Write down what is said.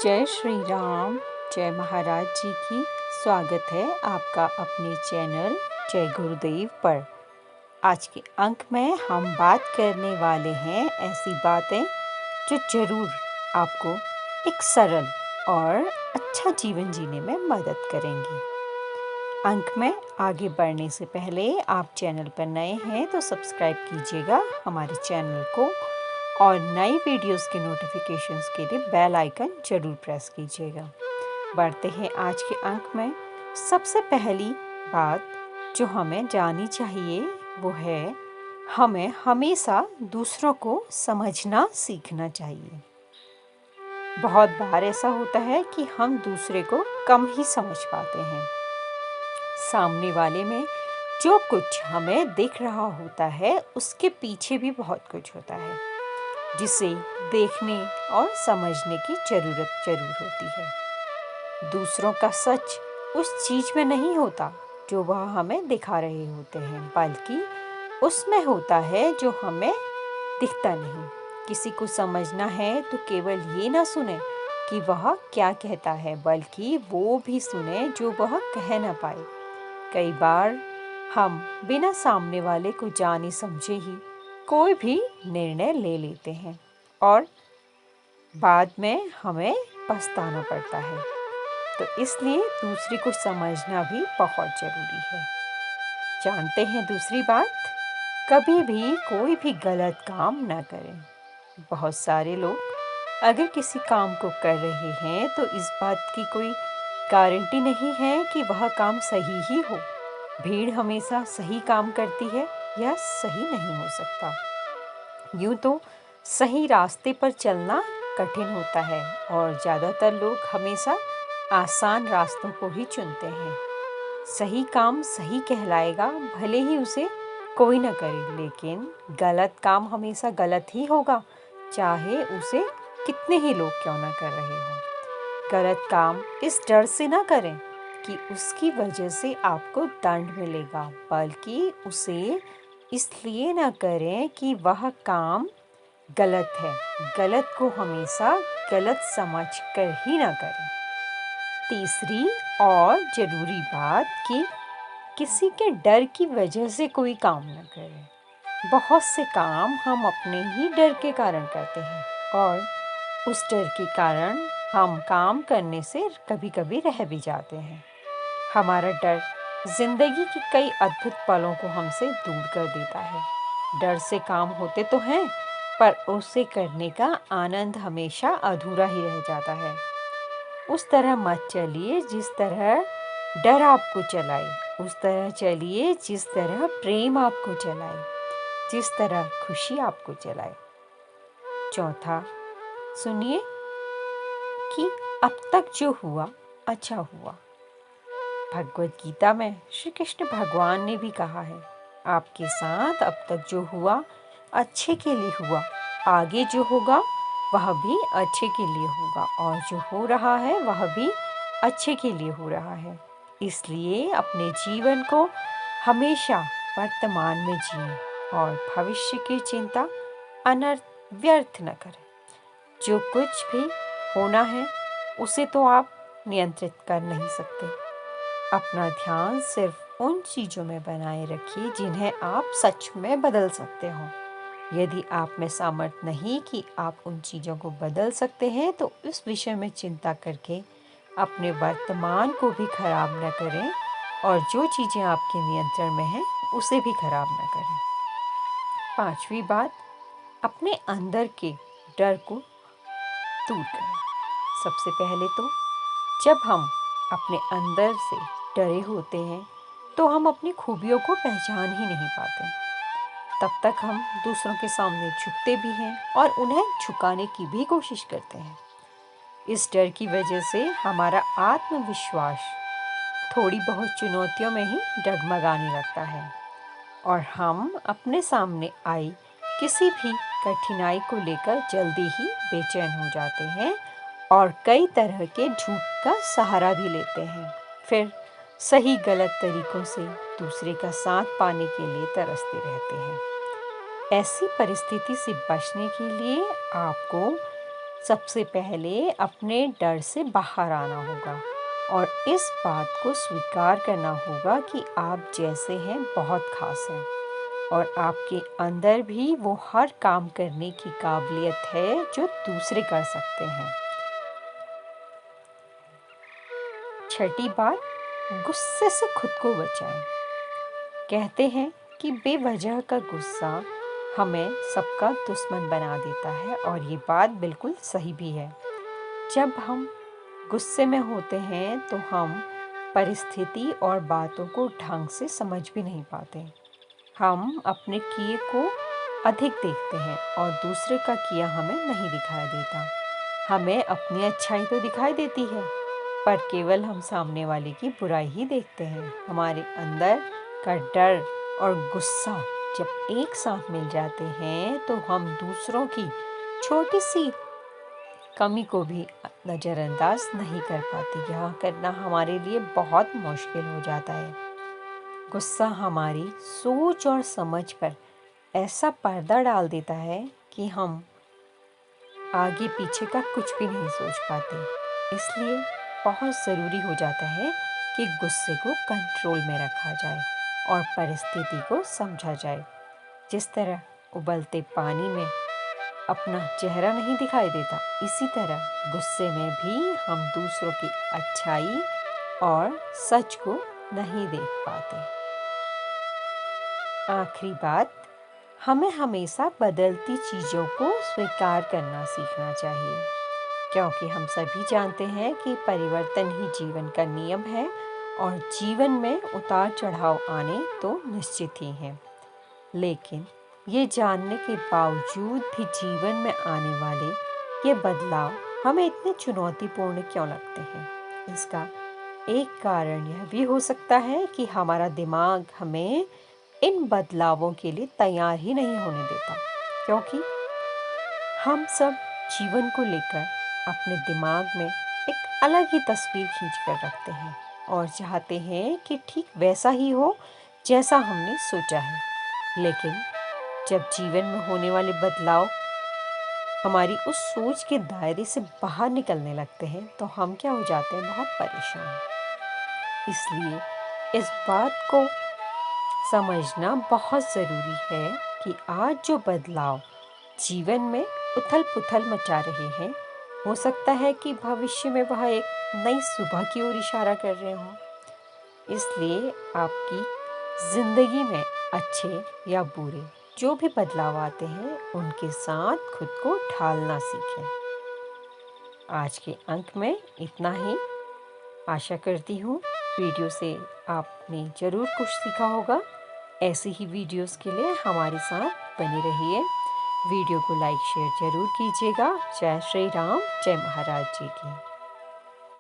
जय श्री राम, जय महाराज जी की। स्वागत है आपका अपने चैनल जय गुरुदेव पर। आज के अंक में हम बात करने वाले हैं ऐसी बातें जो ज़रूर आपको एक सरल और अच्छा जीवन जीने में मदद करेंगी। अंक में आगे बढ़ने से पहले आप चैनल पर नए हैं तो सब्सक्राइब कीजिएगा हमारे चैनल को और नई वीडियोस के नोटिफिकेशंस के लिए बेल आइकन ज़रूर प्रेस कीजिएगा। बढ़ते हैं आज के अंक में। सबसे पहली बात जो हमें जाननी चाहिए वो है हमें हमेशा दूसरों को समझना सीखना चाहिए। बहुत बार ऐसा होता है कि हम दूसरे को कम ही समझ पाते हैं। सामने वाले में जो कुछ हमें दिख रहा होता है उसके पीछे भी बहुत कुछ होता है जिसे देखने और समझने की ज़रूरत ज़रूर होती है। दूसरों का सच उस चीज़ में नहीं होता जो वह हमें दिखा रहे होते हैं, बल्कि उसमें होता है जो हमें दिखता नहीं। किसी को समझना है तो केवल ये ना सुने कि वह क्या कहता है, बल्कि वो भी सुने जो वह कह ना पाए। कई बार हम बिना सामने वाले को जाने समझे ही कोई भी निर्णय ले लेते हैं और बाद में हमें पछताना पड़ता है। तो इसलिए दूसरे को समझना भी बहुत ज़रूरी है। जानते हैं दूसरी बात, कभी भी कोई भी गलत काम ना करें। बहुत सारे लोग अगर किसी काम को कर रहे हैं तो इस बात की कोई गारंटी नहीं है कि वह काम सही ही हो। भीड़ हमेशा सही काम करती है या सही नहीं हो सकता। यूँ तो सही रास्ते पर चलना कठिन होता है और ज़्यादातर लोग हमेशा आसान रास्तों को ही चुनते हैं। सही काम सही कहलाएगा, भले ही उसे कोई न करे, लेकिन गलत काम हमेशा गलत ही होगा, चाहे उसे कितने ही लोग क्यों न कर रहे हों। गलत काम इस डर से ना करें कि उसकी वजह से आपको दंड मिलेगा, बल्कि उसे इसलिए ना करें कि वह काम गलत है। गलत को हमेशा गलत समझ कर ही ना करें। तीसरी और ज़रूरी बात कि किसी के डर की वजह से कोई काम ना करें। बहुत से काम हम अपने ही डर के कारण करते हैं और उस डर के कारण हम काम करने से कभी-कभी रह भी जाते हैं। हमारा डर जिंदगी के कई अद्भुत पलों को हमसे दूर कर देता है। डर से काम होते तो हैं, पर उसे करने का आनंद हमेशा अधूरा ही रह जाता है। उस तरह मत चलिए जिस तरह डर आपको चलाए, उस तरह चलिए जिस तरह प्रेम आपको चलाए, जिस तरह खुशी आपको चलाए। चौथा, सुनिए कि अब तक जो हुआ अच्छा हुआ। भगवद गीता में श्री कृष्ण भगवान ने भी कहा है, आपके साथ अब तक जो हुआ अच्छे के लिए हुआ, आगे जो होगा वह भी अच्छे के लिए होगा और जो हो रहा है वह भी अच्छे के लिए हो रहा है। इसलिए अपने जीवन को हमेशा वर्तमान में जिएं और भविष्य की चिंता अनर्थ व्यर्थ न करें। जो कुछ भी होना है उसे तो आप नियंत्रित कर नहीं सकते। अपना ध्यान सिर्फ उन चीज़ों में बनाए रखिए जिन्हें आप सच में बदल सकते हो। यदि आप में सामर्थ्य नहीं कि आप उन चीज़ों को बदल सकते हैं तो इस विषय में चिंता करके अपने वर्तमान को भी खराब न करें और जो चीज़ें आपके नियंत्रण में हैं उसे भी खराब न करें। पांचवी बात, अपने अंदर के डर को दूर करें। सबसे पहले तो जब हम अपने अंदर से डरे होते हैं तो हम अपनी खूबियों को पहचान ही नहीं पाते। तब तक हम दूसरों के सामने झुकते भी हैं और उन्हें झुकाने की भी कोशिश करते हैं। इस डर की वजह से हमारा आत्मविश्वास थोड़ी बहुत चुनौतियों में ही डगमगाने लगता है और हम अपने सामने आई किसी भी कठिनाई को लेकर जल्दी ही बेचैन हो जाते हैं और कई तरह के झूठ का सहारा भी लेते हैं। फिर सही गलत तरीकों से दूसरे का साथ पाने के लिए तरसते रहते हैं। ऐसी परिस्थिति से बचने के लिए आपको सबसे पहले अपने डर से बाहर आना होगा और इस बात को स्वीकार करना होगा कि आप जैसे हैं बहुत खास हैं और आपके अंदर भी वो हर काम करने की काबिलियत है जो दूसरे कर सकते हैं। छठी बात, गुस्से से खुद को बचाएं। कहते हैं कि बेवजह का गुस्सा हमें सबका दुश्मन बना देता है और ये बात बिल्कुल सही भी है। जब हम गुस्से में होते हैं तो हम परिस्थिति और बातों को ढंग से समझ भी नहीं पाते। हम अपने किए को अधिक देखते हैं और दूसरे का किया हमें नहीं दिखाई देता। हमें अपनी अच्छाई तो दिखाई देती है, पर केवल हम सामने वाले की बुराई ही देखते हैं। हमारे अंदर का डर और गुस्सा जब एक साथ मिल जाते हैं तो हम दूसरों की छोटी सी कमी को भी नज़रअंदाज नहीं कर पाते। यह करना हमारे लिए बहुत मुश्किल हो जाता है। गुस्सा हमारी सोच और समझ पर ऐसा पर्दा डाल देता है कि हम आगे पीछे का कुछ भी नहीं सोच पाते। इसलिए बहुत ज़रूरी हो जाता है कि गुस्से को कंट्रोल में रखा जाए और परिस्थिति को समझा जाए। जिस तरह उबलते पानी में अपना चेहरा नहीं दिखाई देता, इसी तरह गुस्से में भी हम दूसरों की अच्छाई और सच को नहीं देख पाते। आखिरी बात, हमें हमेशा बदलती चीज़ों को स्वीकार करना सीखना चाहिए, क्योंकि हम सभी जानते हैं कि परिवर्तन ही जीवन का नियम है और जीवन में उतार चढ़ाव आने तो निश्चित ही हैं। लेकिन ये जानने के बावजूद भी जीवन में आने वाले ये बदलाव हमें इतने चुनौतीपूर्ण क्यों लगते हैं? इसका एक कारण यह भी हो सकता है कि हमारा दिमाग हमें इन बदलावों के लिए तैयार ही नहीं होने देता, क्योंकि हम सब जीवन को लेकर अपने दिमाग में एक अलग ही तस्वीर खींच कर रखते हैं और चाहते हैं कि ठीक वैसा ही हो जैसा हमने सोचा है। लेकिन जब जीवन में होने वाले बदलाव हमारी उस सोच के दायरे से बाहर निकलने लगते हैं तो हम क्या हो जाते हैं, बहुत परेशान। इसलिए इस बात को समझना बहुत ज़रूरी है कि आज जो बदलाव जीवन में उथल पुथल मचा रहे हैं, हो सकता है कि भविष्य में वह एक नई सुबह की ओर इशारा कर रहे हों। इसलिए आपकी ज़िंदगी में अच्छे या बुरे जो भी बदलाव आते हैं, उनके साथ खुद को ढालना सीखें। आज के अंक में इतना ही। आशा करती हूँ वीडियो से आपने ज़रूर कुछ सीखा होगा। ऐसी ही वीडियोस के लिए हमारे साथ बने रहिए। वीडियो को लाइक शेयर ज़रूर कीजिएगा। जय श्री राम, जय महाराज जी की।